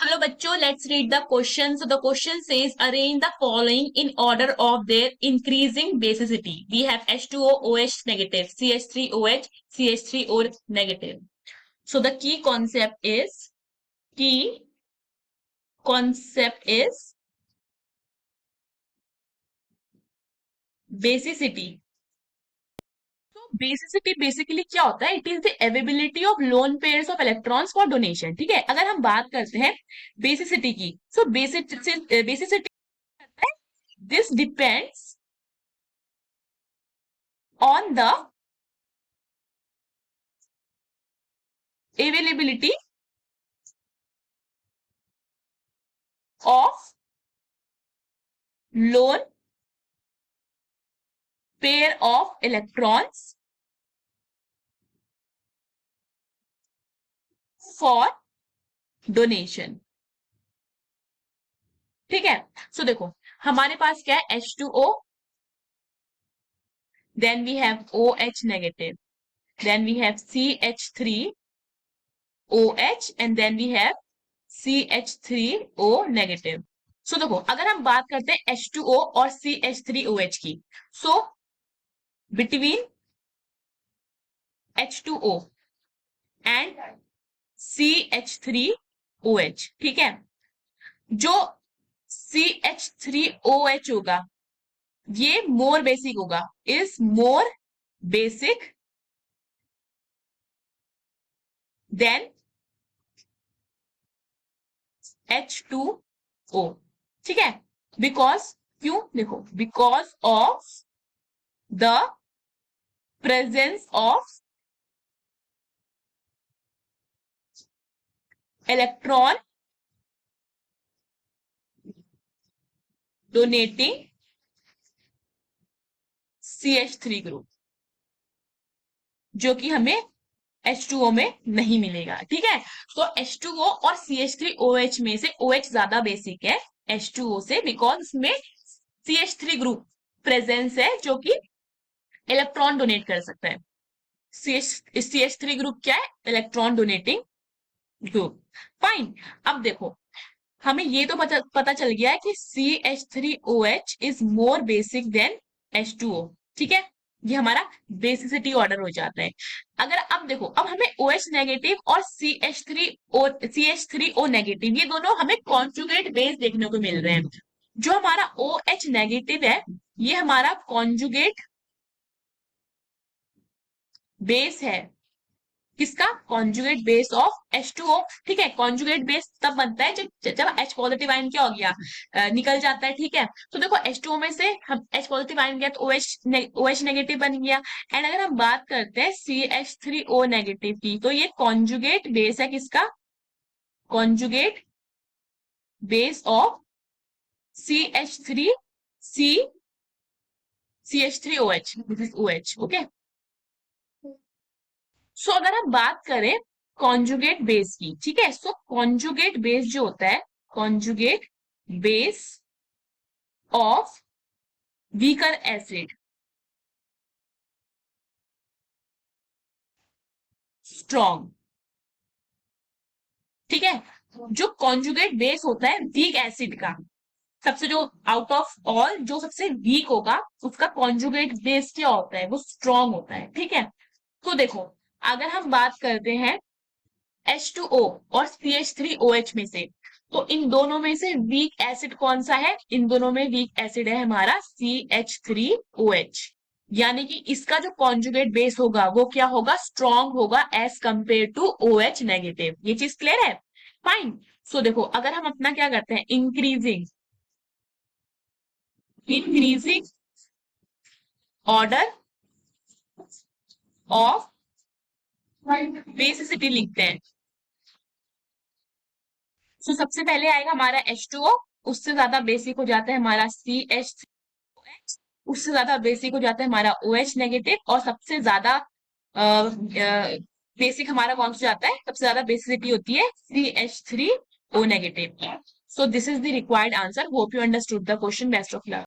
Hello बच्चों, let's read the question. So the question says arrange the following in order of their increasing basicity. We have H2O, OH negative, CH3OH, CH3O negative. So the key concept is basicity. तो basicity basically क्या होता है? It is the availability of lone pairs of electrons for donation. ठीक है, अगर हम बात करते हैं बेसिसिटी की, so basicity this depends on the availability of lone pair of electrons for donation. ठीक है, सो देखो हमारे पास क्या है? H2O, then we have OH negative, then we have CH3OH, and then we have CH3O negative. सो देखो अगर हम बात करते हैं H2O और CH3OH की, so between H2O and CH3OH, ठीक है, जो CH3OH होगा ये मोर बेसिक होगा, is more basic than H2O. ठीक है, बिकॉज क्यों? देखो because of the presence of electron donating CH3 group, जो कि हमें H2O में नहीं मिलेगा. ठीक है, तो H2O और CH3OH में से OH ज्यादा बेसिक है H2O से, बिकॉज इसमें CH3 ग्रुप प्रेजेंस है जो कि इलेक्ट्रॉन डोनेट कर सकता है. CH3 ग्रुप क्या है? Electron donating group. फाइन, अब देखो हमें ये तो पता चल गया है कि CH3OH is more basic than H2O. ठीक है, ये हमारा बेसिसिटी ऑर्डर हो जाता है. अगर अब देखो, अब हमें OH नेगेटिव और CH3O नेगेटिव, ये दोनों हमें कॉन्जुगेट बेस देखने को मिल रहे हैं. जो हमारा OH नेगेटिव है ये हमारा कॉन्जुगेट बेस है. किसका? Conjugate base of H2O. ठीक है, कॉन्जुगेट बेस तब बनता है जब H पॉजिटिव आयन क्या हो गया? निकल जाता है. ठीक है, तो देखो H2O में से हम H पॉजिटिव आयन गया तो OH नेगेटिव बन गया. एंड अगर हम बात करते हैं CH3O नेगेटिव की, तो ये कॉन्जुगेट बेस है. किसका? Conjugate base of CH3OH, this is OH. Okay, so अगर हम बात करें कॉन्जुगेट बेस की, ठीक है, सो कॉन्जुगेट बेस जो होता है, conjugate base of weaker acid, strong. ठीक है, जो कॉन्जुगेट बेस होता है वीक एसिड का, सबसे जो आउट ऑफ ऑल जो सबसे वीक होगा उसका कॉन्जुगेट बेस क्या होता है? वो स्ट्रॉन्ग होता है. ठीक है, तो देखो अगर हम बात करते हैं H2O और CH3OH में से, तो इन दोनों में से वीक एसिड कौन सा है? इन दोनों में वीक एसिड है हमारा CH3OH. यानी कि इसका जो कॉन्जुगेट बेस होगा वो क्या होगा? स्ट्रॉन्ग होगा as compared to OH negative. ये चीज क्लियर है? फाइन. सो देखो अगर हम अपना क्या करते हैं, इंक्रीजिंग ऑर्डर ऑफ बेसिसिटी लिखते हैं. तो सबसे पहले आएगा हमारा H2O, उससे ज्यादा बेसिक हो जाता है हमारा CH3OH, उससे ज्यादा बेसिक हो जाता है हमारा OH नेगेटिव, और सबसे ज्यादा बेसिक हमारा कौन सा जाता है? सबसे ज्यादा बेसिसिटी होती है CH3O negative. So this is the required answer. Hope you understood the question. Best of luck.